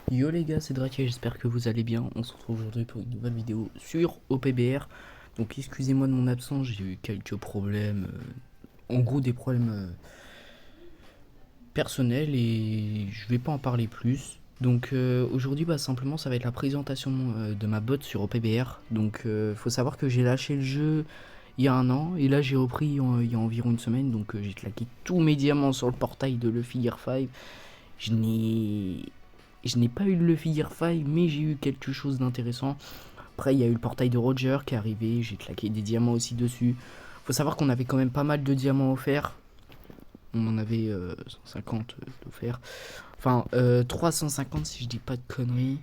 Yo les gars, c'est Drake, j'espère que vous allez bien. On se retrouve aujourd'hui pour une nouvelle vidéo sur OPBR. Donc excusez-moi de mon absence, j'ai eu quelques problèmes, en gros des problèmes personnels et je vais pas en parler plus. Donc aujourd'hui simplement ça va être la présentation de ma bot sur OPBR. Donc faut savoir que j'ai lâché le jeu il y a un an et là j'ai repris il y a environ une semaine. Donc j'ai claqué tous mes diamants sur le portail de Luffy Gear 5. Je n'ai je n'ai pas eu le Luffy Gear 5, mais j'ai eu quelque chose d'intéressant. Après, il y a eu le portail de Roger qui est arrivé, j'ai claqué des diamants aussi dessus. Faut savoir qu'on avait quand même pas mal de diamants offerts. On en avait 150 offerts. Enfin, 350 si je dis pas de conneries.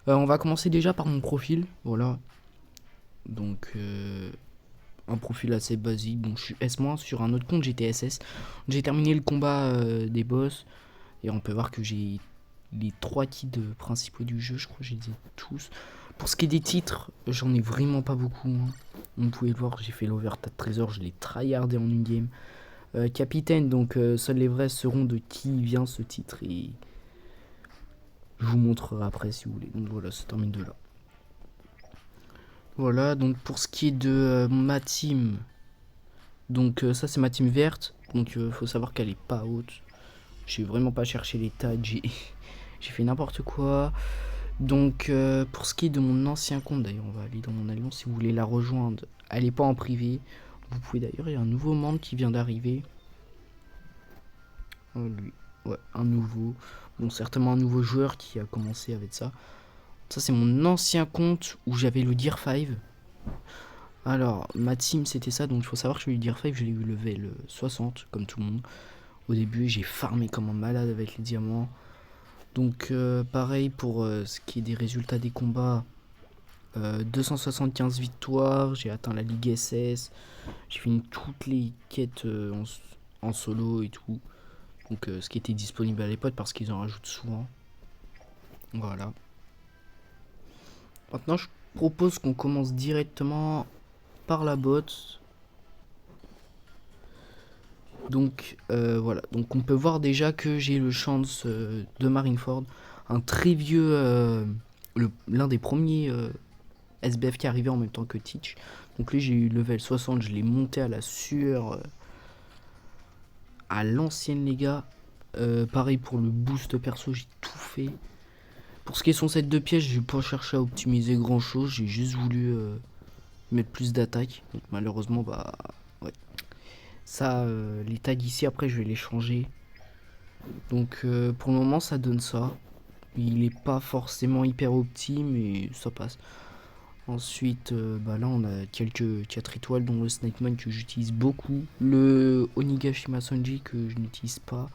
On va commencer déjà par mon profil. Voilà. Donc, un profil assez basique. Donc, je suis S-. Sur un autre compte, j'étais SS. J'ai terminé le combat des boss. Et on peut voir que j'ai les 3 titres principaux du jeu, je crois que j'ai dit tous. Pour ce qui est des titres, j'en ai vraiment pas beaucoup. Hein. Vous pouvez le voir, j'ai fait l'Overtat Trésor, je l'ai tryhardé en une game. Capitaine, donc seuls les vrais seront de qui vient ce titre et je vous montrerai après si vous voulez. Donc voilà, ça termine de là. Voilà, donc pour ce qui est de ma team, donc ça c'est ma team verte. Donc faut savoir qu'elle est pas haute. J'ai vraiment pas cherché les tags, j'ai fait n'importe quoi. Donc pour ce qui est de mon ancien compte, d'ailleurs on va aller dans mon alliance si vous voulez la rejoindre. Elle est pas en privé. Vous pouvez d'ailleurs, il y a un nouveau membre qui vient d'arriver. Oh, lui, ouais, un nouveau. Bon, certainement un nouveau joueur qui a commencé avec ça. Ça c'est mon ancien compte où j'avais le Gear 5. Alors, ma team c'était ça, donc il faut savoir que le Gear 5, je l'ai eu level 60, comme tout le monde. Au début, j'ai farmé comme un malade avec les diamants. Donc pareil pour ce qui est des résultats des combats. 275 victoires, j'ai atteint la Ligue SS, j'ai fini toutes les quêtes en solo et tout. Donc ce qui était disponible à l'époque parce qu'ils en rajoutent souvent. Voilà. Maintenant je propose qu'on commence directement par la botte. Donc voilà, donc on peut voir déjà que j'ai le chance de Marineford, un très vieux, l'un des premiers SBF qui est arrivé en même temps que Teach. Donc lui j'ai eu level 60, je l'ai monté à la sueur à l'ancienne les gars. Pareil pour le boost perso, j'ai tout fait. Pour ce qui est son set de pièges, j'ai pas cherché à optimiser grand chose, j'ai juste voulu mettre plus d'attaque. Donc malheureusement bah ouais. Ça les tags ici après je vais les changer. Donc pour le moment ça donne ça. Il est pas forcément hyper opti mais ça passe. Ensuite, bah là on a quelques 4 étoiles dont le Snakeman que j'utilise beaucoup, le Onigashima Sanji que je n'utilise pas,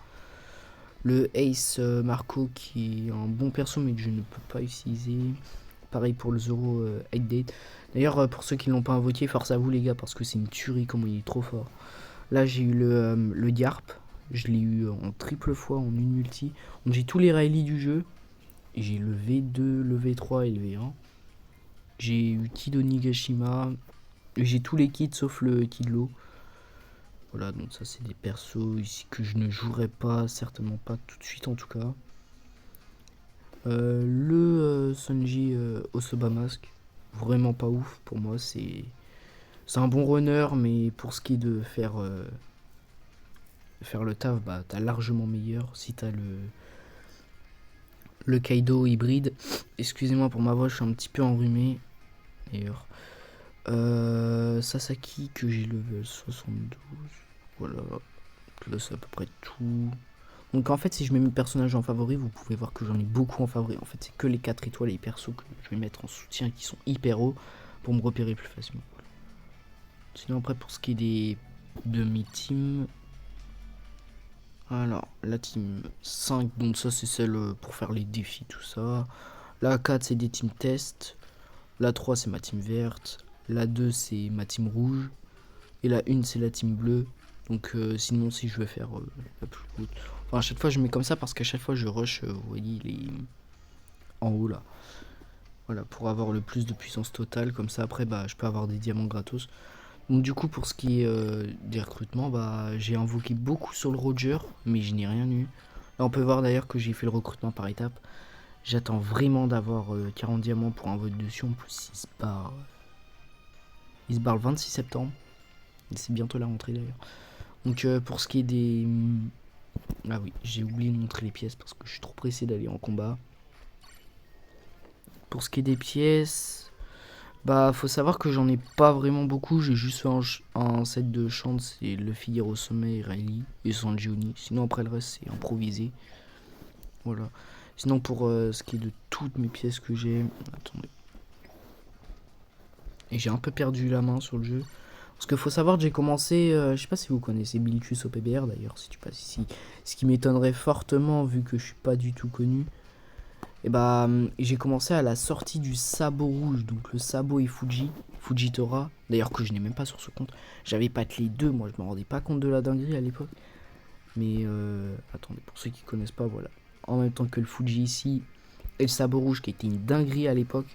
le Ace Marco qui est un bon perso mais que je ne peux pas utiliser, pareil pour le Zoro 8 Date. D'ailleurs pour ceux qui ne l'ont pas invoqué, force à vous les gars parce que c'est une tuerie comment il est trop fort. Là j'ai eu le Garp, je l'ai eu en triple fois en une multi, donc j'ai tous les Riley du jeu, j'ai le V2, le V3 et le V1. J'ai eu Kid Onigashima. J'ai tous les kits sauf le Kidlo. Voilà, donc ça c'est des persos ici que je ne jouerai pas, certainement pas tout de suite en tout cas. Le Sanji Osoba Mask, vraiment pas ouf pour moi. C'est un bon runner, mais pour ce qui est de faire le taf, bah t'as largement meilleur si t'as le Kaido hybride. Excusez-moi pour ma voix, je suis un petit peu enrhumé d'ailleurs. Sasaki que j'ai level 72. Voilà. Là c'est à peu près tout. Donc en fait si je mets mes personnages en favori, vous pouvez voir que j'en ai beaucoup en favori. En fait c'est que les 4 étoiles et les persos que je vais mettre en soutien qui sont hyper hauts pour me repérer plus facilement. Sinon après pour ce qui est de mes teams. Alors la team 5, donc ça c'est celle pour faire les défis tout ça. La 4 c'est des teams test. La 3 c'est ma team verte. La 2 c'est ma team rouge. Et la 1 c'est la team bleue. Donc sinon si je veux faire la plus haute. Enfin à chaque fois je mets comme ça parce qu'à chaque fois je rush, vous voyez les en haut là. Voilà, pour avoir le plus de puissance totale. Comme ça après bah je peux avoir des diamants gratos. Donc du coup pour ce qui est des recrutements, bah j'ai invoqué beaucoup sur le Roger, mais je n'ai rien eu. Là on peut voir d'ailleurs que j'ai fait le recrutement par étapes. J'attends vraiment d'avoir 40 diamants pour un vote dessus. En plus, il se barre le 26 septembre. C'est bientôt la rentrée d'ailleurs. Donc pour ce qui est des... Ah oui, j'ai oublié de montrer les pièces parce que je suis trop pressé d'aller en combat. Pour ce qui est des pièces... Bah faut savoir que j'en ai pas vraiment beaucoup. J'ai juste fait un set de chance. C'est le Figaro au sommet, Riley et Sanjioni. Sinon après le reste c'est improvisé. Voilà. Sinon pour ce qui est de toutes mes pièces que j'ai... Attendez. Et j'ai un peu perdu la main sur le jeu. Parce qu'il faut savoir que j'ai commencé... je sais pas si vous connaissez Billikus au PBR d'ailleurs, si tu passes ici. Ce qui m'étonnerait fortement vu que je suis pas du tout connu. Et bah j'ai commencé à la sortie du sabot rouge. Donc le sabot et Fujitora. D'ailleurs que je n'ai même pas sur ce compte. J'avais pas les deux, moi je me rendais pas compte de la dinguerie à l'époque. Mais attendez, pour ceux qui connaissent pas, voilà. En même temps que le Fuji ici et le sabot rouge qui était une dinguerie à l'époque.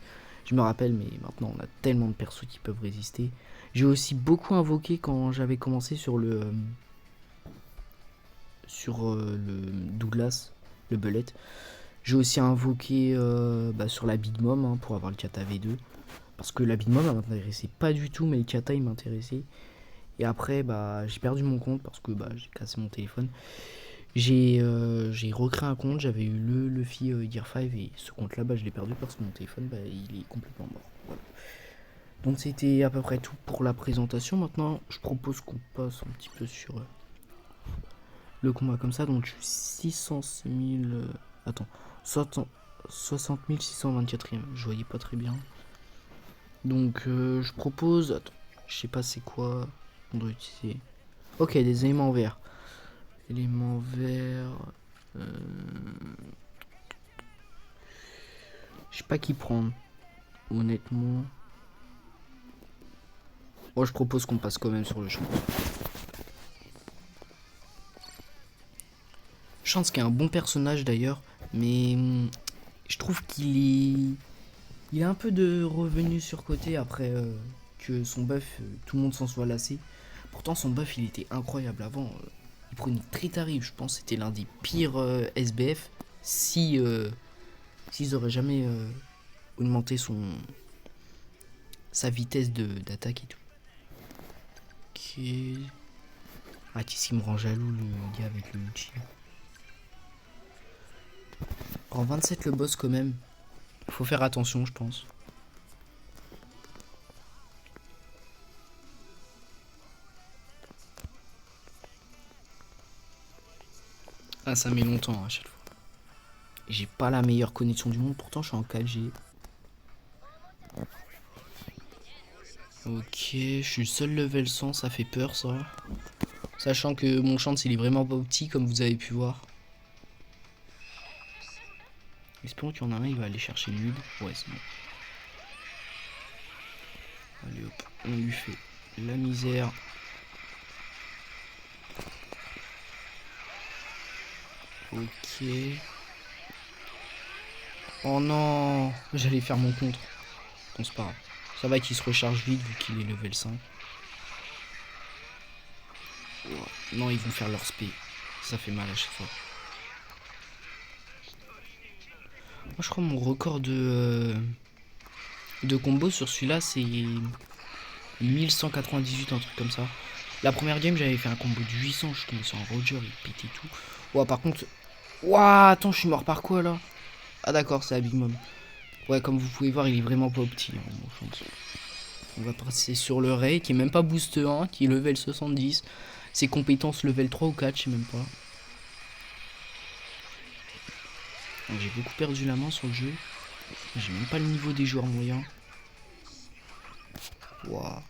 Je me rappelle, mais maintenant on a tellement de persos qui peuvent résister. J'ai aussi beaucoup invoqué quand j'avais commencé sur le Douglas, le Bullet. J'ai aussi invoqué sur la Big Mom hein, pour avoir le kata V2. Parce que la Big Mom elle m'intéressait pas du tout, mais le kata il m'intéressait. Et après j'ai perdu mon compte parce que j'ai cassé mon téléphone. J'ai recréé un compte, j'avais eu le Luffy Gear 5 et ce compte là je l'ai perdu parce que mon téléphone il est complètement mort. Voilà. Donc c'était à peu près tout pour la présentation. Maintenant je propose qu'on passe un petit peu sur le combat comme ça. Donc je suis 606 000... attends, 60 624ème, je voyais pas très bien. Donc je propose... Attends, je sais pas c'est quoi on doit utiliser. Ok, des éléments verts. Éléments verts... je sais pas qui prendre, honnêtement. Moi je propose qu'on passe quand même sur le champ. Chance qui est un bon personnage d'ailleurs, mais je trouve qu'il est un peu de revenu sur côté après que son buff, tout le monde s'en soit lassé. Pourtant son buff il était incroyable avant. Il prenait très tarif, je pense que c'était l'un des pires SBF si s'ils auraient jamais augmenté sa vitesse d'attaque et tout. Ok. Ah qu'est-ce qui me rend jaloux le gars avec le Uchi. En 27 le boss quand même. Faut faire attention je pense. Ah ça met longtemps à chaque fois. J'ai pas la meilleure connexion du monde, pourtant je suis en 4G. Ok, je suis seul level 100, ça fait peur ça. Sachant que mon chance il est vraiment pas petit comme vous avez pu voir. Espérons qu'il y en a un, il va aller chercher le mid. Ouais c'est bon. Allez hop, on lui fait la misère. Ok. Oh non, j'allais faire mon contre. Bon c'est pas grave. Ça va qu'il se recharge vite vu qu'il est level 5. Non ils vont faire leur spé. Ça fait mal à chaque fois. Moi je crois mon record de combo sur celui-là c'est 1198, un truc comme ça. La première game j'avais fait un combo de 800, je suis tombé sur un Roger, il pétait tout. Ouah par contre... Ouah attends je suis mort par quoi là? Ah d'accord c'est la Big Mom. Ouais comme vous pouvez voir il est vraiment pas petit hein, on va passer sur le Ray qui est même pas boost 1, qui est level 70. Ses compétences level 3 ou 4 je sais même pas. J'ai beaucoup perdu la main sur le jeu. J'ai même pas le niveau des joueurs moyens. Waouh.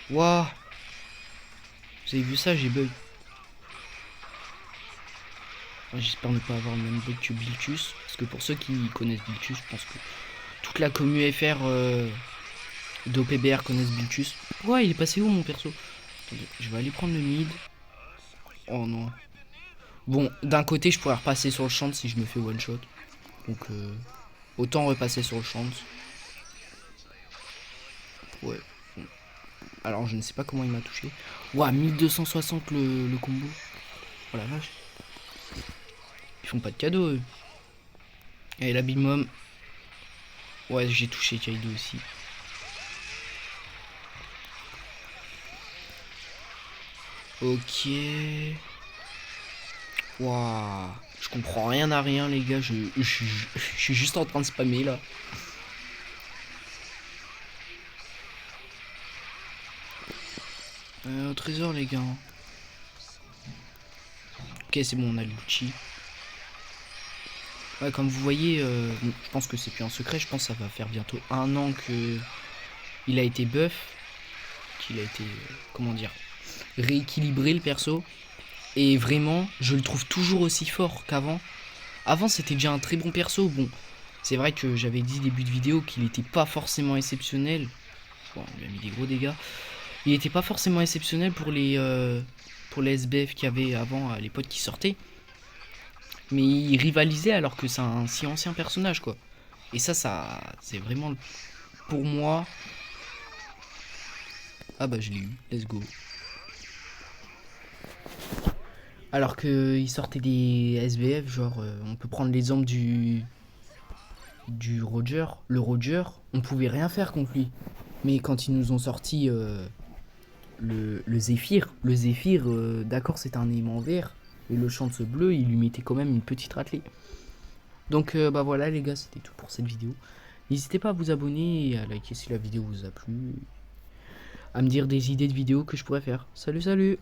Waouh. Vous avez vu ça, j'ai bug. J'espère ne pas avoir le même bug que Biltus. Parce que pour ceux qui connaissent Biltus, je pense que toute la commu FR d'OPBR connaissent Biltus. Ouais, il est passé où mon perso? Attendez, je vais aller prendre le mid. Oh non. Bon, d'un côté, je pourrais repasser sur le champ si je me fais one shot. Donc, autant repasser sur le champ. Ouais. Alors, je ne sais pas comment il m'a touché. Ouah, 1260 le combo. Oh la vache. Il font pas de cadeaux, eux. Et la Big Mom. Ouais, j'ai touché Kaido aussi. Ok. Waouh. Je comprends rien à rien, les gars. Je suis juste en train de spammer, là. Au trésor, les gars. Ok, c'est bon, on a le Lucci. Ouais, comme vous voyez, bon, je pense que c'est plus un secret. Je pense que ça va faire bientôt 1 an que il a été buff. Qu'il a été, comment dire, rééquilibré, le perso. Et vraiment, je le trouve toujours aussi fort qu'avant. Avant, c'était déjà un très bon perso. Bon, c'est vrai que j'avais dit début de vidéo qu'il n'était pas forcément exceptionnel. Bon, on lui a mis des gros dégâts. Il n'était pas forcément exceptionnel pour les SBF qu'il y avait avant, à l'époque qui sortaient. Mais il rivalisait alors que c'est un si ancien personnage, quoi. Et ça c'est vraiment pour moi. Ah bah je l'ai eu, let's go. Alors qu'il sortait des SBF, genre on peut prendre l'exemple du Roger. Le Roger, on pouvait rien faire contre lui. Mais quand ils nous ont sorti le Zéphyr, d'accord c'est un aimant vert, et le Chance bleu, il lui mettait quand même une petite raclée. Donc bah voilà les gars, c'était tout pour cette vidéo. N'hésitez pas à vous abonner et à liker si la vidéo vous a plu. À me dire des idées de vidéos que je pourrais faire. Salut salut!